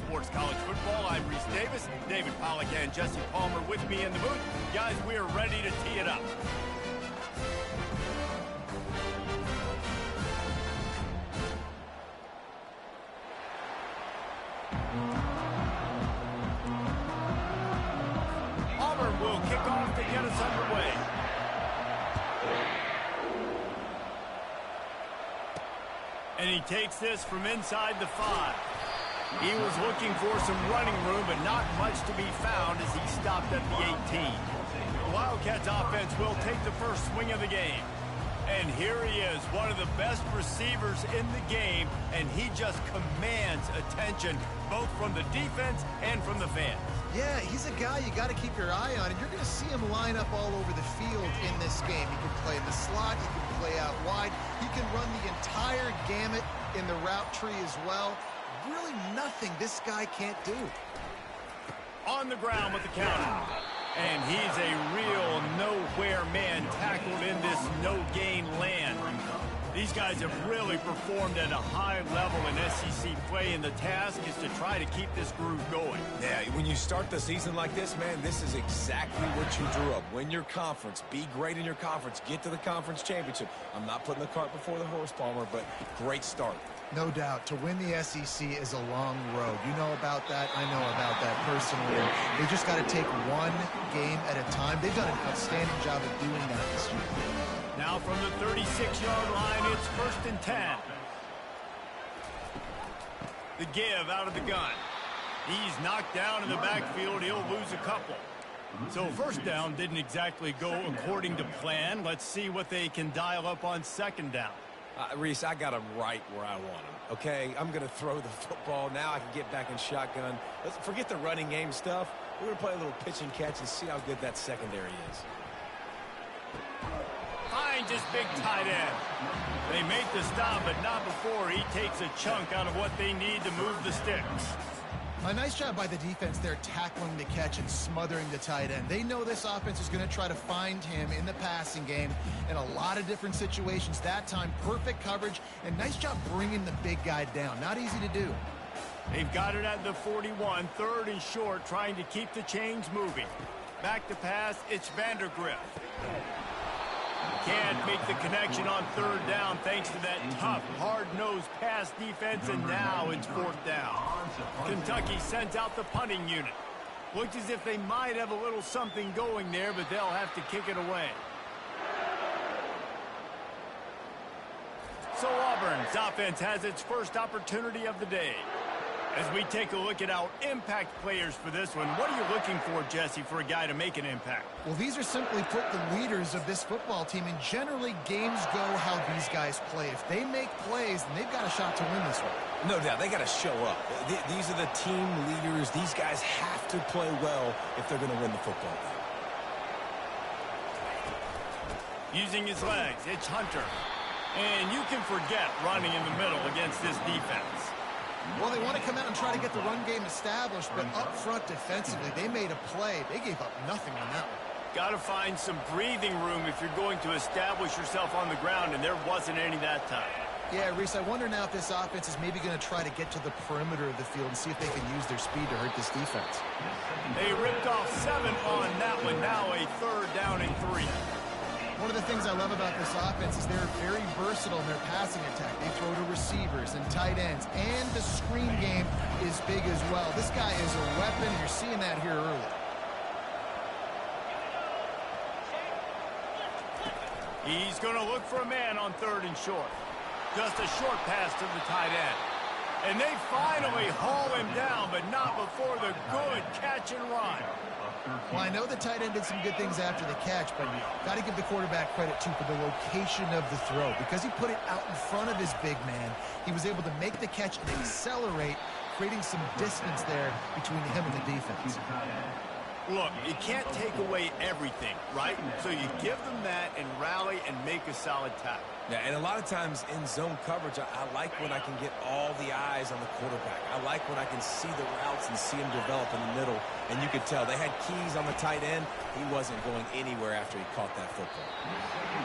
Sports College Football. I'm Reese Davis, David Pollack, and Jesse Palmer with me in the booth. Guys, we are ready to tee it up. Auburn will kick off to get us underway. And he takes this from inside the 5. He was looking for some running room, but not much to be found as he stopped at the 18. The Wildcats offense will take the first swing of the game. And here he is, one of the best receivers in the game, and he just commands attention, both from the defense and from the fans. Yeah, he's a guy you got to keep your eye on, and you're going to see him line up all over the field in this game. He can play in the slot, he can play out wide, he can run the entire gamut in the route tree as well. Really nothing this guy can't do. On the ground with the counter. And he's a real nowhere man tackled in this no-gain land. These guys have really performed at a high level in SEC play, and the task is to try to keep this groove going. Yeah, when you start the season like this, man, this is exactly what you drew up. Win your conference. Be great in your conference. Get to the conference championship. I'm not putting the cart before the horse, Palmer, but great start. No doubt. To win the SEC is a long road. You know about that. I know about that personally. They just got to take one game at a time. They've done an outstanding job of doing that this year. Now from the 36-yard line, it's 1st and 10. The give out of the gun. He's knocked down in the backfield. He'll lose a couple. So first down didn't exactly go according to plan. Let's see what they can dial up on 2nd down. Reese, I got him right where I want him, okay? I'm going to throw the football. Now I can get back in shotgun. Let's forget the running game stuff. We're going to play a little pitch and catch and see how good that secondary is. Finds his big tight end. They make the stop, but not before he takes a chunk out of what they need to move the sticks. A nice job by the defense there tackling the catch and smothering the tight end. They know this offense is going to try to find him in the passing game in a lot of different situations. That time, perfect coverage, and nice job bringing the big guy down. Not easy to do. They've got it at the 41, 3rd and short, trying to keep the chains moving. Back to pass, it's Vandergrift. Can't make the connection on 3rd down thanks to that tough, hard-nosed pass defense, and now it's 4th down. Kentucky sends out the punting unit. Looks as if they might have a little something going there, but they'll have to kick it away. So Auburn's offense has its first opportunity of the day. As we take a look at our impact players for this one, what are you looking for, Jesse, for a guy to make an impact? Well, these are simply put the leaders of this football team, and generally games go how these guys play. If they make plays, then they've got a shot to win this one. No doubt. They got to show up. These are the team leaders. These guys have to play well if they're going to win the football game. Using his legs, it's Hunter. And you can forget running in the middle against this defense. Well, they want to come out and try to get the run game established, but up front defensively, they made a play. They gave up nothing on that one. Got to find some breathing room if you're going to establish yourself on the ground, and there wasn't any that time. Yeah, Reese, I wonder now if this offense is maybe going to try to get to the perimeter of the field and see if they can use their speed to hurt this defense. They ripped off 7 on that one. Now a 3rd down and 3. One of the things I love about this offense is they're very versatile in their passing attack. They throw to receivers and tight ends, and the screen game is big as well. This guy is a weapon, and you're seeing that here early. He's going to look for a man on 3rd and short. Just a short pass to the tight end. And they finally haul him down, but not before the good catch and run. Well, I know the tight end did some good things after the catch, but you got to give the quarterback credit, too, for the location of the throw. Because he put it out in front of his big man, he was able to make the catch and accelerate, creating some distance there between him and the defense. Look, you can't take away everything, right? So you give them that and rally and make a solid tackle. Yeah, and a lot of times in zone coverage, I like when I can get all the eyes on the quarterback. I like when I can see the routes and see him develop in the middle. And you could tell they had keys on the tight end. He wasn't going anywhere after he caught that football.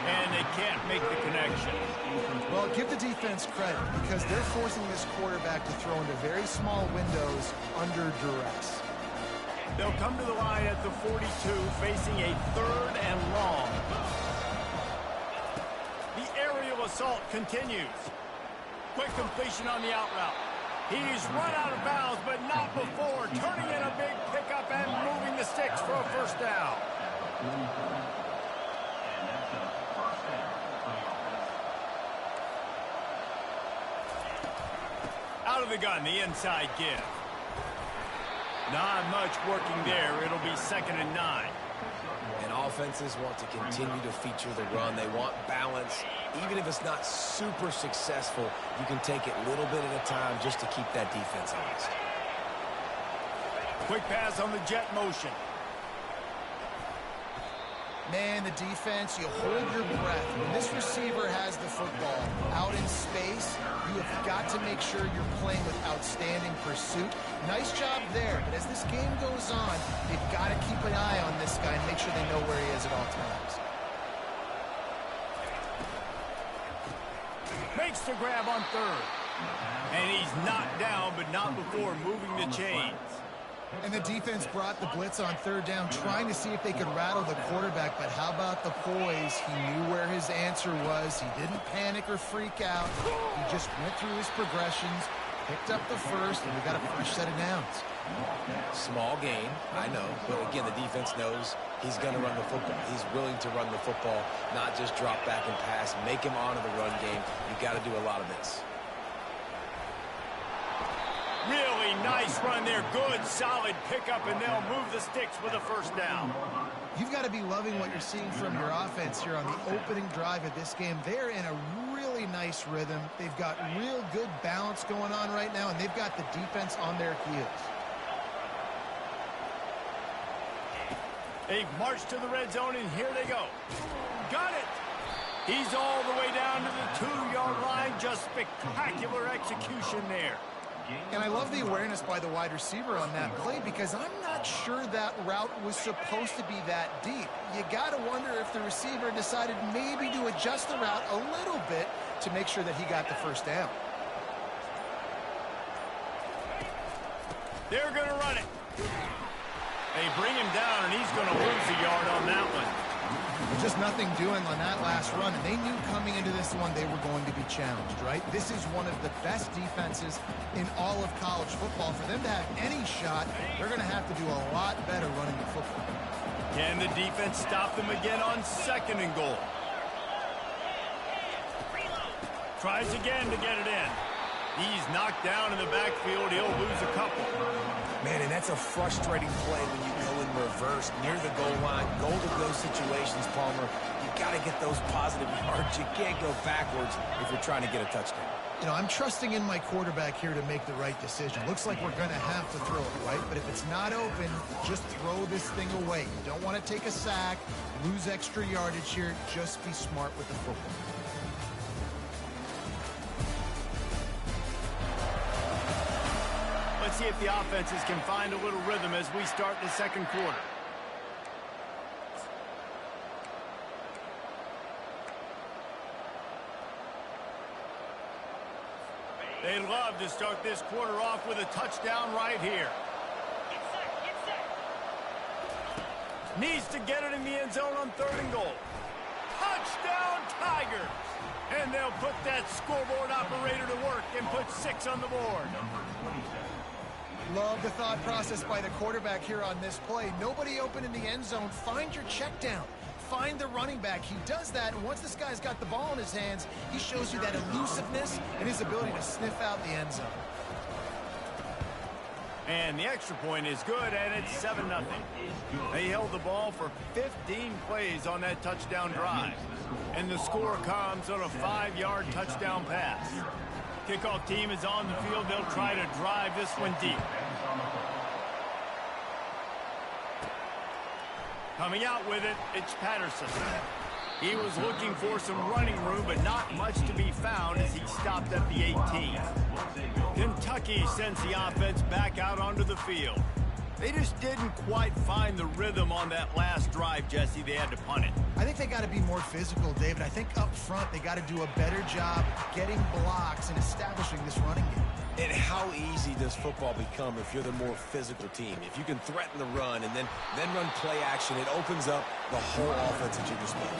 And they can't make the connection. Well, give the defense credit because they're forcing this quarterback to throw into very small windows under duress. They'll come to the line at the 42, facing a 3rd and long. The aerial assault continues. Quick completion on the out route. He's run out of bounds, but not before turning in a big pickup and moving the sticks for a first down. Out of the gun, the inside give. Not much working there. It'll be 2nd and 9. And offenses want to continue to feature the run. They want balance. Even if it's not super successful, you can take it a little bit at a time just to keep that defense honest. Quick pass on the jet motion. Man, the defense, you hold your breath. When this receiver has the football out in space, you have got to make sure you're playing with outstanding pursuit. Nice job there, but as this game goes on, they've got to keep an eye on this guy and make sure they know where he is at all times. Makes the grab on 3rd. And he's knocked down, but not before moving the chains. And the defense brought the blitz on 3rd down, trying to see if they could rattle the quarterback. But how about the poise? He knew where his answer was. He didn't panic or freak out. He just went through his progressions, picked up the first, and we got a fresh set of downs. Small gain, I know. But again, the defense knows he's going to run the football. He's willing to run the football, not just drop back and pass. Make him honor the run game. You've got to do a lot of this. Really nice run there. Good, solid pickup, and they'll move the sticks with a first down. You've got to be loving what you're seeing from your offense here on the opening drive of this game. They're in a really nice rhythm. They've got real good balance going on right now, and they've got the defense on their heels. They've marched to the red zone, and here they go. Got it. He's all the way down to the 2-yard line. Just spectacular execution there. And I love the awareness by the wide receiver on that play because I'm not sure that route was supposed to be that deep. You got to wonder if the receiver decided maybe to adjust the route a little bit to make sure that he got the first down. They're going to run it. They bring him down, and he's going to lose a yard on that one. Just nothing doing on that last run, and they knew coming into this one they were going to be challenged, right? This is one of the best defenses in all of college football. For them to have any shot, they're going to have to do a lot better running the football. Can the defense stop them again on 2nd and goal? Tries again to get it in. He's knocked down in the backfield. He'll lose a couple. Man, and that's a frustrating play when you go in reverse near the goal line. Goal-to-go situations, Palmer. You got to get those positive yards. You can't go backwards if you're trying to get a touchdown. You know, I'm trusting in my quarterback here to make the right decision. Looks like we're going to have to throw it, right? But if it's not open, just throw this thing away. You don't want to take a sack, lose extra yardage here. Just be smart with the football. Let's see if the offenses can find a little rhythm as we start the 2nd quarter. They'd love to start this quarter off with a touchdown right here. Needs to get it in the end zone on 3rd and goal. Touchdown, Tigers! And they'll put that scoreboard operator to work and put 6 on the board. Love the thought process by the quarterback here on this play. Nobody open in the end zone. Find your check down. Find the running back. He does that, and once this guy's got the ball in his hands, he shows you that elusiveness and his ability to sniff out the end zone. And the extra point is good, and it's 7-0. They held the ball for 15 plays on that touchdown drive. And the score comes on a 5-yard touchdown pass. Kickoff team is on the field. They'll try to drive this one deep. Coming out with it, it's Patterson. He was looking for some running room, but not much to be found as he stopped at the 18. Kentucky sends the offense back out onto the field. They just didn't quite find the rhythm on that last drive, Jesse. They had to punt it. I think they got to be more physical, David. I think up front they got to do a better job getting blocks and establishing this running game. And how easy does football become if you're the more physical team? If you can threaten the run and then run play action, it opens up the whole offense at your disposal.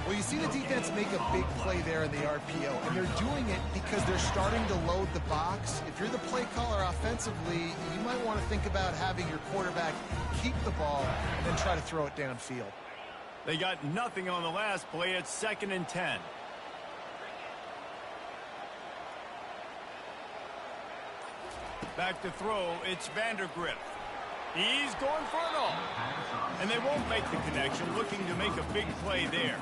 Well, you see the defense make a big play there in the RPO, and they're doing it because they're starting to load the box. If you're the play caller offensively, you might want to think about having your quarterback keep the ball and then try to throw it downfield. They got nothing on the last play. It's 2nd and 10. Back to throw, it's Vandergrift. He's going for it all. And they won't make the connection, looking to make a big play there.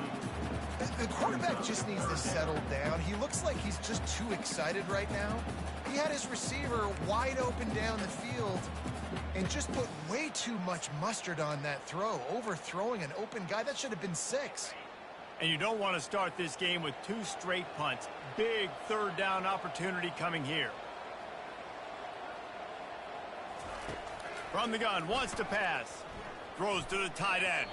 The quarterback just needs to settle down. He looks like he's just too excited right now. He had his receiver wide open down the field and just put way too much mustard on that throw, overthrowing an open guy. That should have been 6. And you don't want to start this game with 2 straight punts. Big 3rd down opportunity coming here. From the gun, wants to pass. Throws to the tight end.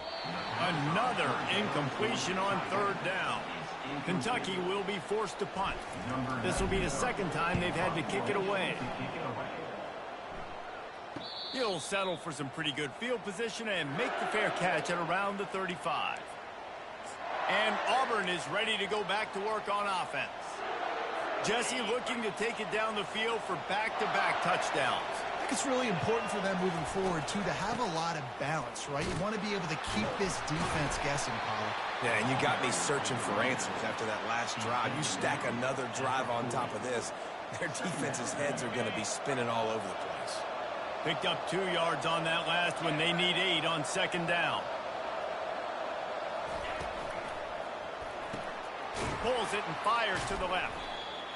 Another incompletion on 3rd down. Kentucky will be forced to punt. This will be the 2nd time they've had to kick it away. He'll settle for some pretty good field position and make the fair catch at around the 35. And Auburn is ready to go back to work on offense. Jesse looking to take it down the field for back-to-back touchdowns. It's really important for them moving forward, too, to have a lot of balance, right? You want to be able to keep this defense guessing, Pollard. Yeah, and you got me searching for answers after that last drive. You stack another drive on top of this, their defense's heads are going to be spinning all over the place. Picked up 2 yards on that last one. They need 8 on 2nd down. Pulls it and fires to the left.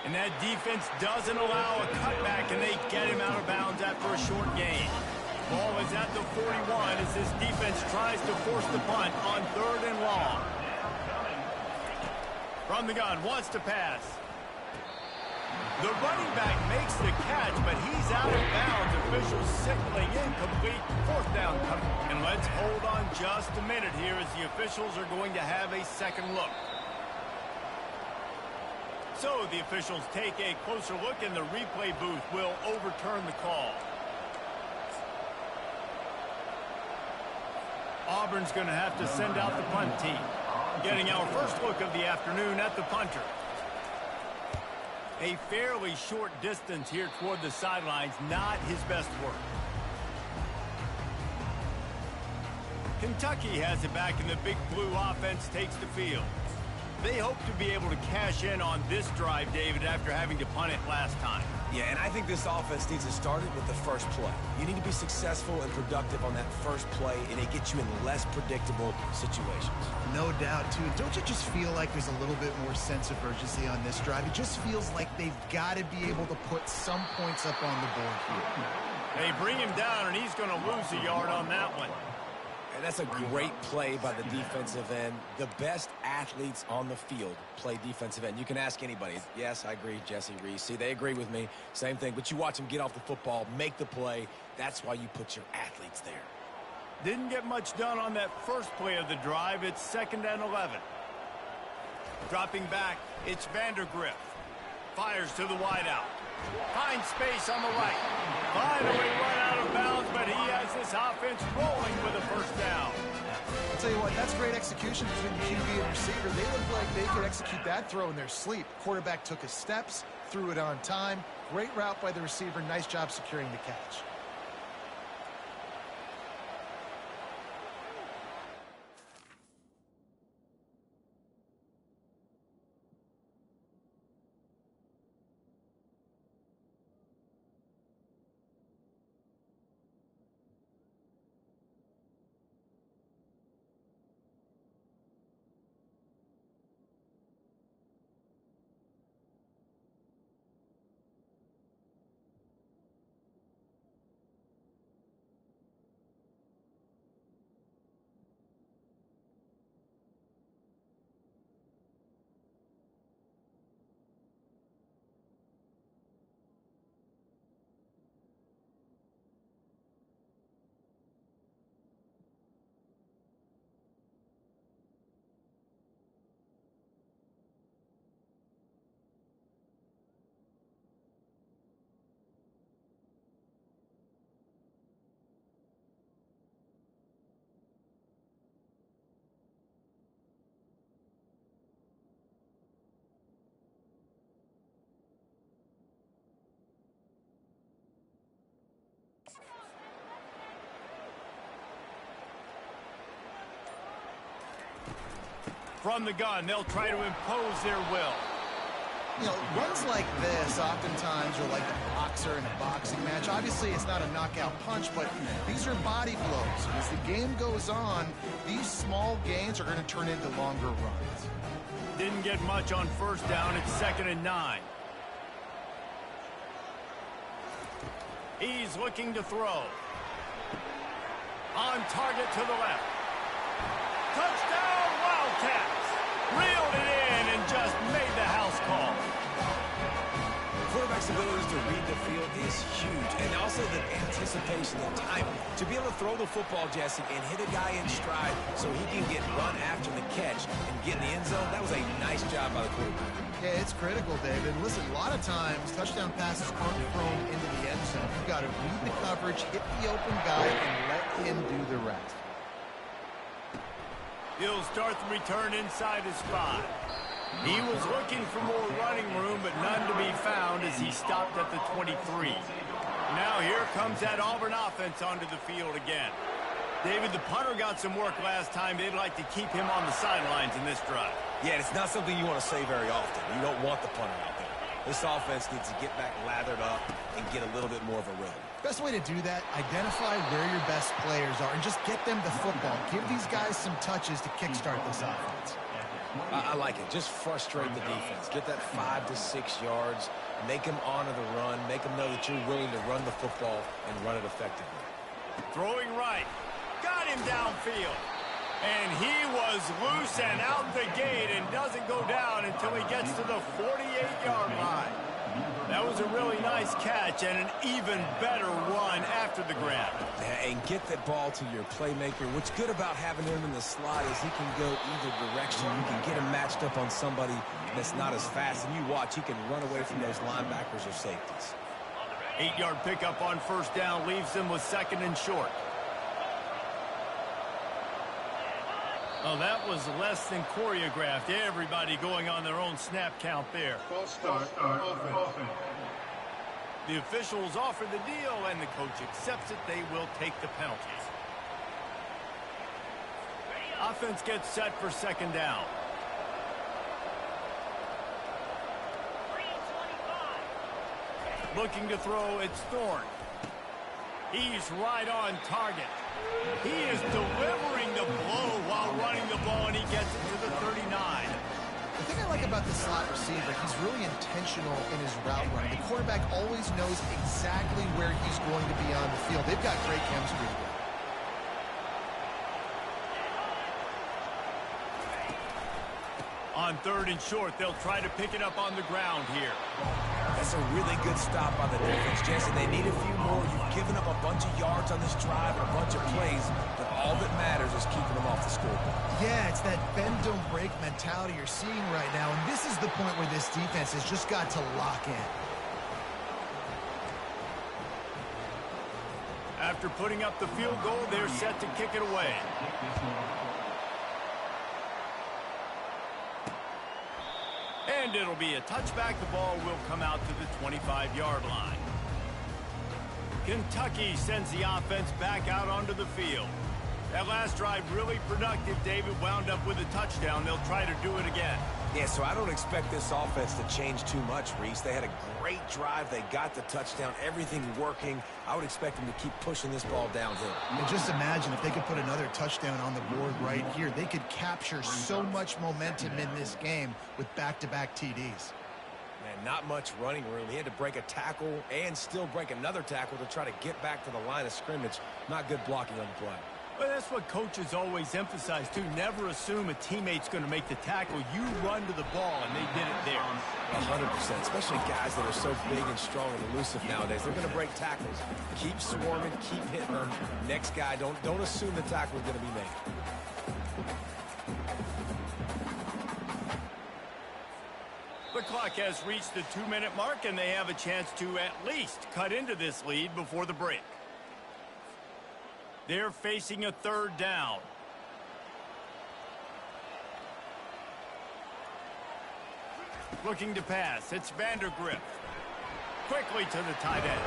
And that defense doesn't allow a cutback, and they get him out of bounds after a short gain. Ball is at the 41 as this defense tries to force the punt on 3rd and long. From the gun, wants to pass. The running back makes the catch, but he's out of bounds. Officials signaling incomplete. 4th down coming. And let's hold on just a minute here as the officials are going to have a second look. So the officials take a closer look, and the replay booth will overturn the call. Auburn's going to have to send out the punt team. Getting our first look of the afternoon at the punter. A fairly short distance here toward the sidelines, not his best work. Kentucky has it back, and the Big Blue offense takes the field. They hope to be able to cash in on this drive, David, after having to punt it last time. Yeah, and I think this offense needs to start it with the first play. You need to be successful and productive on that first play, and it gets you in less predictable situations. No doubt, too. Don't you just feel like there's a little bit more sense of urgency on this drive? It just feels like they've got to be able to put some points up on the board here. They bring him down, and he's going to lose a yard on that one. And that's a great play by the defensive end. The best athletes on the field play defensive end. You can ask anybody. Yes, I agree, Jesse Reese. See, they agree with me. Same thing. But you watch them get off the football, make the play. That's why you put your athletes there. Didn't get much done on that first play of the drive. It's 2nd and 11. Dropping back, it's Vandergrift. Fires to the wideout. Finds space on the right. Finally run out of bounds, but he has this offense rolling with a 1st down. I'll tell you what, that's great execution between the QB and receiver. They look like they could execute that throw in their sleep. Quarterback took his steps, threw it on time. Great route by the receiver. Nice job securing the catch. From the gun, they'll try to impose their will. You know, runs like this oftentimes are like a boxer in a boxing match. Obviously, it's not a knockout punch, but these are body blows. As the game goes on, these small gains are going to turn into longer runs. Didn't get much on first down. It's 2nd and 9. He's looking to throw. On target to the left. Touchdown, Wildcats! Reeled it in and just made the house call. Quarterback's ability to read the field is huge, and also the anticipation and time to be able to throw the football, Jesse, and hit a guy in stride so he can get run after the catch and get in the end zone. That was a nice job by the quarterback. Yeah, it's critical, David. Listen, a lot of times, touchdown passes aren't thrown into the end zone. You've got to read the coverage, hit the open guy, and let him do the rest. He'll start the return inside his 5. He was looking for more running room, but none to be found as he stopped at the 23. Now here comes that Auburn offense onto the field again. David, the punter got some work last time. They'd like to keep him on the sidelines in this drive. Yeah, it's not something you want to say very often. You don't want the punter out there. This offense needs to get back lathered up and get a little bit more of a rhythm. Best way to do that, identify where your best players are and just get them the football. Give these guys some touches to kickstart this offense. I like it. Just frustrate the defense. Get that 5 to 6 yards. Make them honor the run. Make them know that you're willing to run the football and run it effectively. Throwing right. Got him downfield. And he was loose and out the gate and doesn't go down until he gets to the 48-yard line. That was a really nice catch and an even better run after the grab. And get that ball to your playmaker. What's good about having him in the slot is he can go either direction. You can get him matched up on somebody that's not as fast. And you watch, he can run away from those linebackers or safeties. 8-yard pickup on first down leaves them with 2nd and short. Oh, that was less than choreographed. Everybody going on their own snap count there. False start, offense. The officials offer the deal, and the coach accepts it. They will take the penalties. Offense gets set for 2nd down. Looking to throw, it's Thorne. He's right on target. He is delivering the blow while running the ball, and he gets it to the 39. The thing I like about the slot receiver, he's really intentional in his route running. The quarterback always knows exactly where he's going to be on the field. They've got great chemistry together. On 3rd and short, they'll try to pick it up on the ground here. That's a really good stop by the defense, Jesse. They need a few more. You've given up a bunch of yards on this drive and a bunch of plays, but all that matters is keeping them off the scoreboard. Yeah, it's that bend, don't break mentality you're seeing right now, and this is the point where this defense has just got to lock in. After putting up the field goal, they're set to kick it away. And it'll be a touchback. The ball will come out to the 25-yard line. Kentucky sends the offense back out onto the field. That last drive really productive. David wound up with a touchdown. They'll try to do it again. Yeah, so I don't expect this offense to change too much, Reese. They had a great drive. They got the touchdown. Everything working. I would expect them to keep pushing this ball downhill. And just imagine if they could put another touchdown on the board right here. They could capture so much momentum in this game with back-to-back TDs. Man, not much running room. He had to break a tackle and still break another tackle to try to get back to the line of scrimmage. Not good blocking on the play. Well, that's what coaches always emphasize, too. Never assume a teammate's going to make the tackle. You run to the ball, and they did it there. 100%, especially guys that are so big and strong and elusive nowadays. They're going to break tackles. Keep swarming, keep hitting them. Next guy, don't assume the tackle is going to be made. The clock has reached the 2-minute mark, and they have a chance to at least cut into this lead before the break. They're facing a 3rd down. Looking to pass. It's Vandergrift. Quickly to the tight end.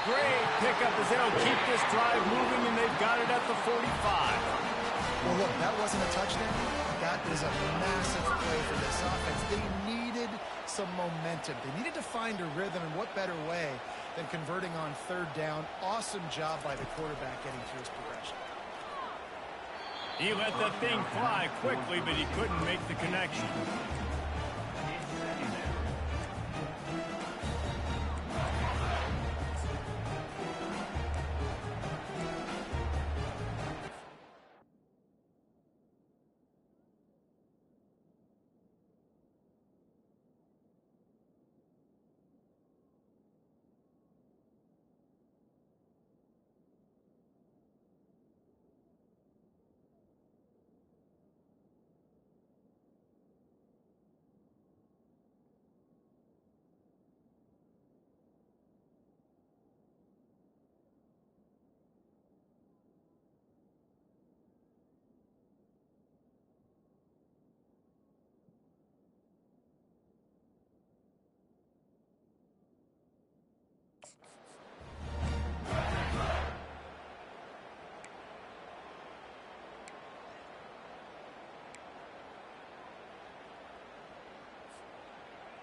Great pickup as they'll keep this drive moving, and they've got it at the 45. Well, look, that wasn't a touchdown. That is a massive play for this offense. They needed some momentum. They needed to find a rhythm, and what better way than converting on third down. Awesome job by the quarterback getting through his progression. He let that thing fly quickly, but he couldn't make the connection.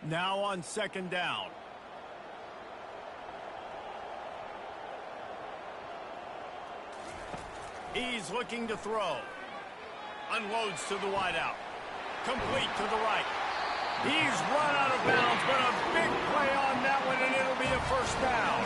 Now on second down. He's looking to throw. Unloads to the wideout. Complete to the right. He's run out of bounds, but a big play on that one, and it'll be a first down.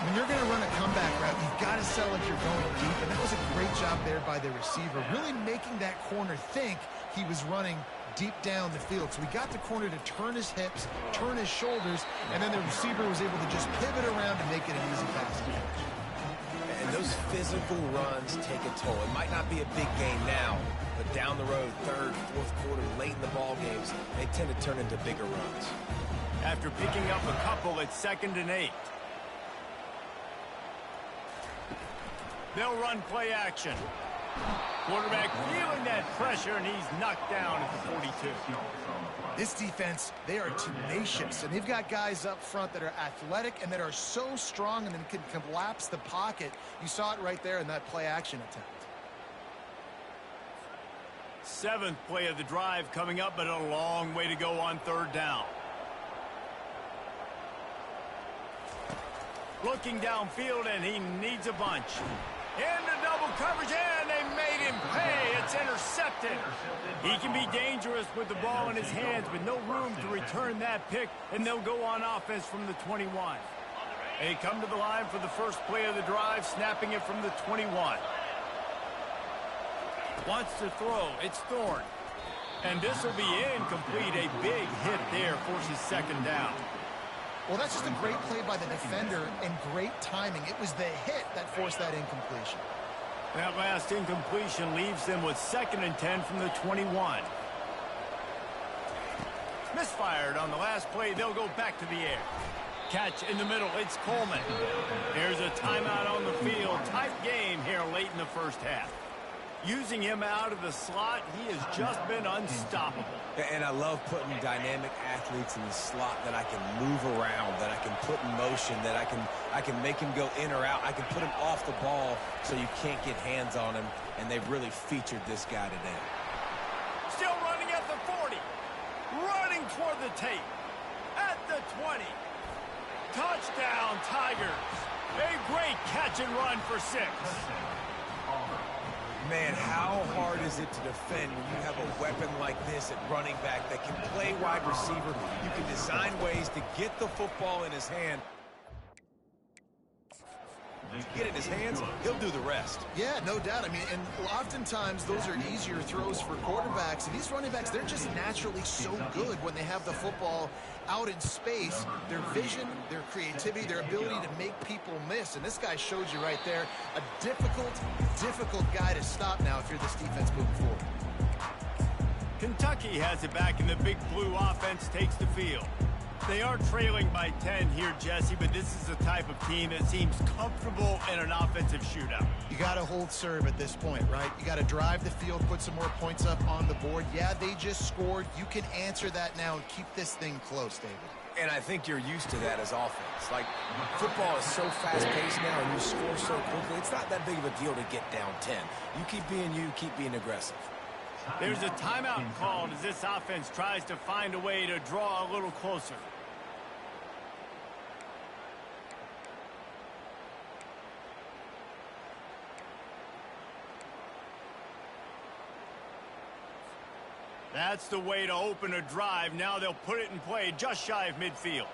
When you're going to run a comeback route, you've got to sell like you're going deep, and that was a great job there by the receiver, really making that corner think he was running deep down the field. So he got the corner to turn his hips, turn his shoulders, and then the receiver was able to just pivot around and make it an easy pass to catch. And those physical runs take a toll. It might not be a big game now, but down the road, third, fourth quarter, late in the ball games, they tend to turn into bigger runs. After picking up a couple, it's 2nd and 8. They'll run play action. Quarterback feeling that pressure, and he's knocked down at the 42. This defense, they are tenacious, and they've got guys up front that are athletic and that are so strong and then can collapse the pocket. You saw it right there in that play action attempt. 7th play of the drive coming up, but a long way to go on third down. Looking downfield, and he needs a bunch. Into double coverage, and they made him pay. It's intercepted. He can be dangerous with the ball in his hands, but no room to return that pick, and they'll go on offense from the 21. They come to the line for the first play of the drive, snapping it from the 21. Wants to throw. It's Thorne. And this will be incomplete. A big hit there forces second down. Well, that's just a great play by the defender and great timing. It was the hit that forced that incompletion. That last incompletion leaves them with 2nd and 10 from the 21. Misfired on the last play. They'll go back to the air. Catch in the middle. It's Coleman. There's a timeout on the field. Tight game here late in the first half. Using him out of the slot, he has just been unstoppable. And I love putting dynamic athletes in the slot that I can move around, that I can put in motion, that I can make him go in or out. I can put him off the ball so you can't get hands on him, and they've really featured this guy today. Still running at the 40. Running toward the tape. At the 20. Touchdown, Tigers. A great catch and run for 6. Man, how hard is it to defend when you have a weapon like this at running back that can play wide receiver? You can design ways to get the football in his hand. Get it in his hands, he'll do the rest. Yeah, no doubt. I mean, and oftentimes those are easier throws for quarterbacks. And these running backs, they're just naturally so good when they have the football out in space. Their vision, their creativity, their ability to make people miss. And this guy showed you right there, a difficult guy to stop now if you're this defense moving forward. Kentucky has it back, and the big blue offense takes the field. They are trailing by 10 here, Jesse, but this is the type of team that seems comfortable in an offensive shootout. You got to hold serve at this point, right? You got to drive the field, put some more points up on the board. Yeah, they just scored. You can answer that now and keep this thing close, David. And I think you're used to that as offense. Like, football is so fast-paced now and you score so quickly, it's not that big of a deal to get down 10. You keep being aggressive. There's a timeout called as this offense tries to find a way to draw a little closer. That's the way to open a drive. Now they'll put it in play just shy of midfield.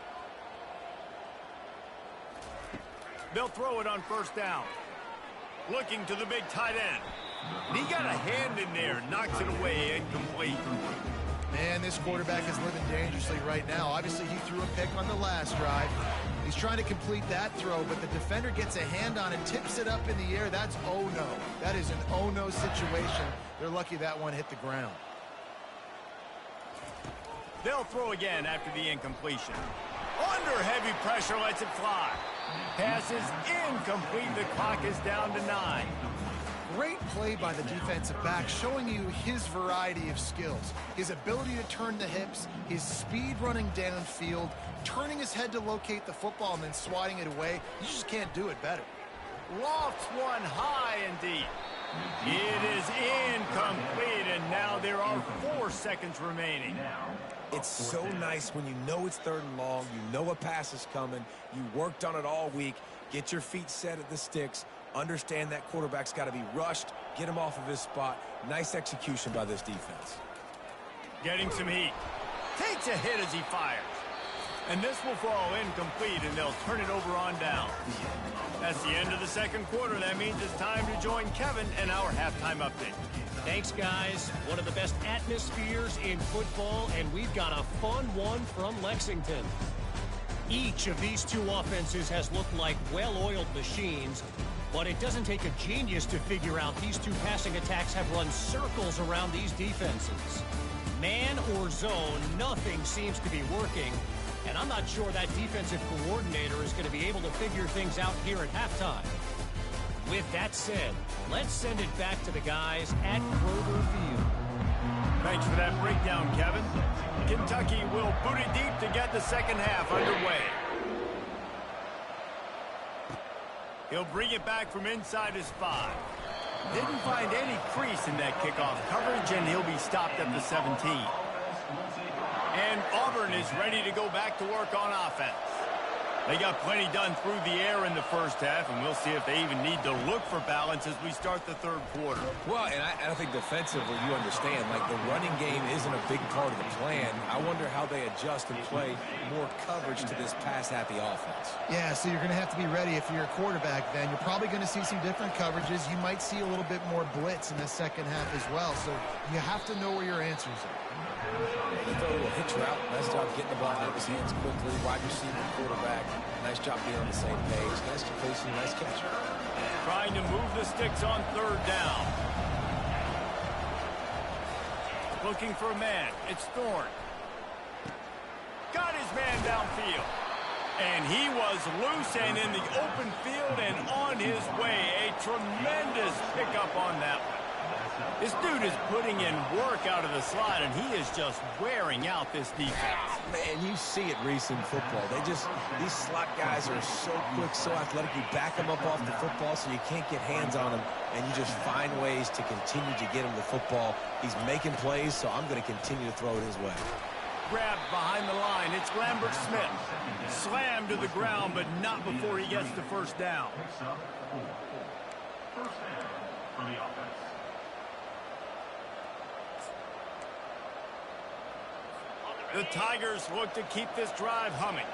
They'll throw it on first down. Looking to the big tight end. He got a hand in there, knocks it away, incomplete. Man, this quarterback is living dangerously right now. Obviously, he threw a pick on the last drive. He's trying to complete that throw, but the defender gets a hand on it, tips it up in the air. That's oh-no. That is an oh-no situation. They're lucky that one hit the ground. They'll throw again after the incompletion. Under heavy pressure, lets it fly. Pass is incomplete. The clock is down to 9. Great play by the defensive back, showing you his variety of skills. His ability to turn the hips, his speed running downfield, turning his head to locate the football and then swatting it away. You just can't do it better. Lofts one high indeed. It is incomplete, and now there are 4 seconds remaining. It's so nice when you know it's 3rd and long, you know a pass is coming, you worked on it all week, get your feet set at the sticks, understand that quarterback's got to be rushed, get him off of his spot. Nice execution by this defense. Getting some heat. Takes a hit as he fires. And this will fall incomplete, and they'll turn it over on down. That's the end of the second quarter. That means it's time to join Kevin and our halftime update. Thanks, guys. One of the best atmospheres in football, and we've got a fun one from Lexington. Each of these two offenses has looked like well-oiled machines, but it doesn't take a genius to figure out these two passing attacks have run circles around these defenses. Man or zone, nothing seems to be working, and I'm not sure that defensive coordinator is going to be able to figure things out here at halftime. With that said, let's send it back to the guys at Kroger Field. Thanks for that breakdown, Kevin. Kentucky will boot it deep to get the second half underway. He'll bring it back from inside his 5. Didn't find any crease in that kickoff coverage, and he'll be stopped at the 17. And Auburn is ready to go back to work on offense. They got plenty done through the air in the first half, and we'll see if they even need to look for balance as we start the third quarter. Well, and I think defensively, you understand, like the running game isn't a big part of the plan. I wonder how they adjust and play more coverage to this pass-happy offense. Yeah, so you're going to have to be ready if you're a quarterback then. You're probably going to see some different coverages. You might see a little bit more blitz in the second half as well, so you have to know where your answers are. They throw a little hitch route. Nice job getting the ball out of his hands quickly. Wide receiver, quarterback. Nice job being on the same page. Nice completion, nice catch. Trying to move the sticks on third down. Looking for a man. It's Thorne. Got his man downfield. And he was loose and in the open field and on his way. A tremendous pickup on that one. This dude is putting in work out of the slot, and he is just wearing out this defense. Man, you see it, Reese, in football. These slot guys are so quick, so athletic. You back them up off the football so you can't get hands on them, and you just find ways to continue to get him the football. He's making plays, so I'm going to continue to throw it his way. Grabbed behind the line. It's Lambert Smith. Slammed to the ground, but not before he gets the first down. First down for the offense. The Tigers look to keep this drive humming.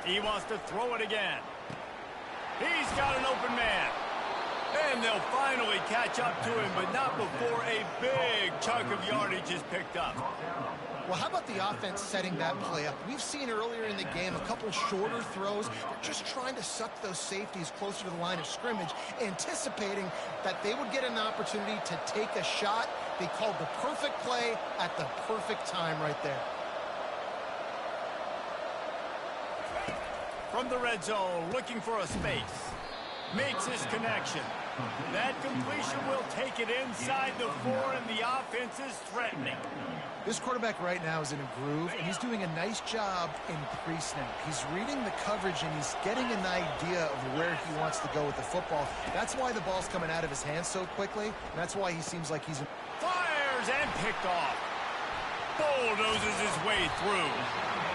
He wants to throw it again. He's got an open man. And they'll finally catch up to him, but not before a big chunk of yardage is picked up. Well, how about the offense setting that play up? We've seen earlier in the game a couple shorter throws. They're just trying to suck those safeties closer to the line of scrimmage, anticipating that they would get an opportunity to take a shot. They called the perfect play at the perfect time right there. From the red zone, looking for a space. Makes his connection. That completion will take it inside the 4, and the offense is threatening. This quarterback right now is in a groove, and he's doing a nice job in pre-snap. He's reading the coverage, and he's getting an idea of where he wants to go with the football. That's why the ball's coming out of his hands so quickly, and that's why he seems like he's... Fires and picked off. Bulldozes his way through.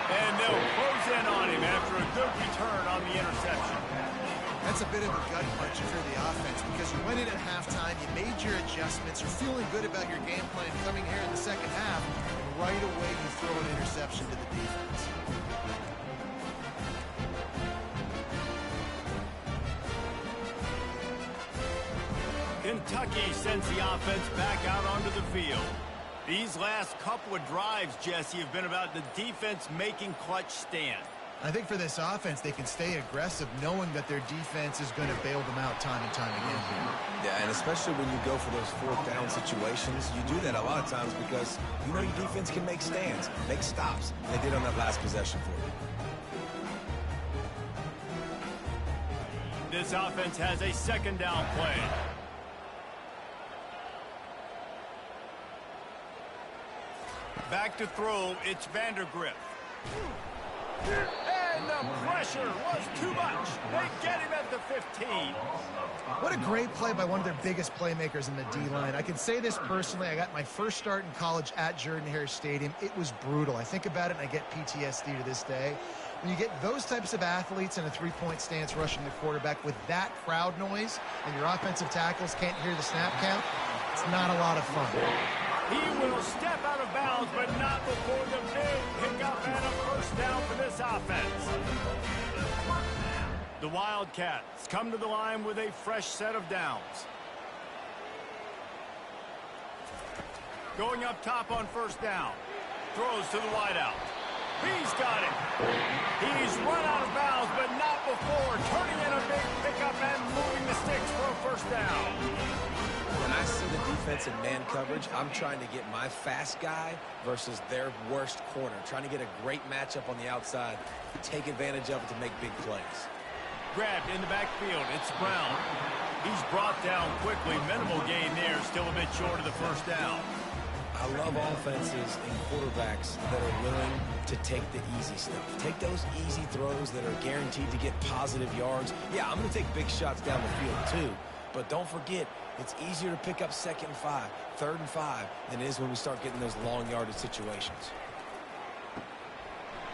And they'll close in on him after a good return on the interception. That's a bit of a gut punch for the offense because you went in at halftime, you made your adjustments, you're feeling good about your game plan coming here in the second half, and right away you throw an interception to the defense. Kentucky sends the offense back out onto the field. These last couple of drives, Jesse, have been about the defense making clutch stand. I think for this offense, they can stay aggressive knowing that their defense is going to bail them out time and time again. Yeah, and especially when you go for those 4th down situations, you do that a lot of times because you know your defense can make stands, make stops. They did on that last possession for you. This offense has a 2nd down play. Back to throw, it's Vandergrift. And the pressure was too much. They get him at the 15. What a great play by one of their biggest playmakers in the D-line. I can say this personally. I got my first start in college at Jordan-Hare Stadium. It was brutal. I think about it and I get PTSD to this day. When you get those types of athletes in a 3-point stance rushing the quarterback with that crowd noise and your offensive tackles can't hear the snap count, it's not a lot of fun. He will step out of bounds, but not before the big pickup and a first down for this offense. The Wildcats come to the line with a fresh set of downs. Going up top on first down. Throws to the wideout. He's got it. He's run out of bounds, but not before turning in a big pickup and moving the sticks for a first down. When I see the defense in man coverage, I'm trying to get my fast guy versus their worst corner. Trying to get a great matchup on the outside, take advantage of it to make big plays. Grabbed in the backfield. It's Brown. He's brought down quickly. Minimal gain there. Still a bit short of the first down. I love offenses and quarterbacks that are willing to take the easy stuff. Take those easy throws that are guaranteed to get positive yards. Yeah, I'm going to take big shots down the field too. But don't forget, it's easier to pick up 2nd and 5, 3rd and 5 than it is when we start getting those long yardage situations.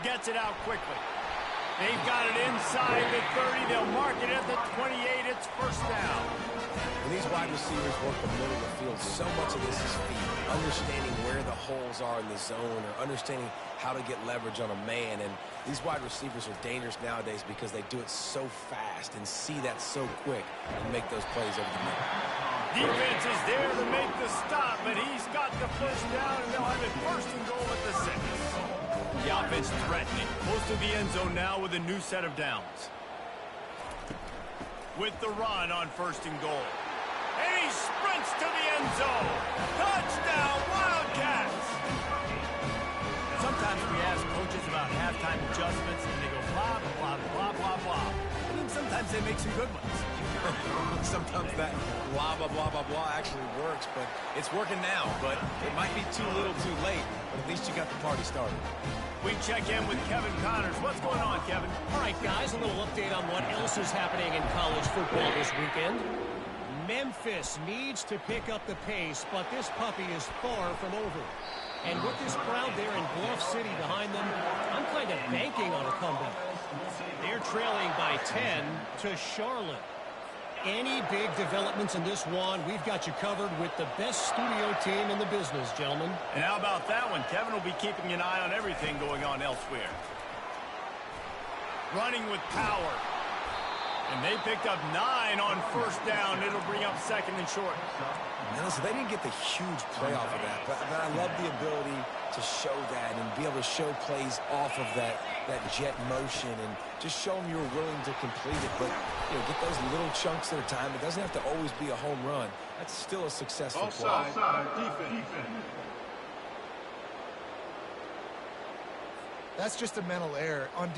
Gets it out quickly. They've got it inside the 30. They'll mark it at the 28. It's first down. When these wide receivers work the middle of the field, so much of this is feet. Understanding where the holes are in the zone or understanding how to get leverage on a man. And these wide receivers are dangerous nowadays because they do it so fast and see that so quick and make those plays over the middle. Defense is there to make the stop, but he's got the first down, and they'll have it first and goal at the 6. The offense threatening. Close to the end zone now with a new set of downs. With the run on first and goal. And he sprints to the end zone. Touchdown, Wildcats! Sometimes we ask coaches about halftime adjustments, and they go blah, blah, blah, blah, blah. And then sometimes they make some good ones. Sometimes that blah, blah, blah, blah, blah actually works, but it's working now. But it might be too little too late, but at least you got the party started. We check in with Kevin Connors. What's going on, Kevin? All right, guys, a little update on what else is happening in college football this weekend. Memphis needs to pick up the pace, but this puppy is far from over. And with this crowd there in Bluff City behind them, I'm kind of banking on a comeback. They're trailing by 10 to Charlotte. Any big developments in this one, we've got you covered with the best studio team in the business, gentlemen. And how about that one? Kevin will be keeping an eye on everything going on elsewhere. Running with power. And they picked up 9 on first down. It'll bring up 2nd and short. Now, listen, they didn't get the huge play off of that, but I love the ability to show that and be able to show plays off of that jet motion and just show them you're willing to complete it. But, you know, get those little chunks at a time. It doesn't have to always be a home run. That's still a successful play. Offside, defense. That's just a mental error. On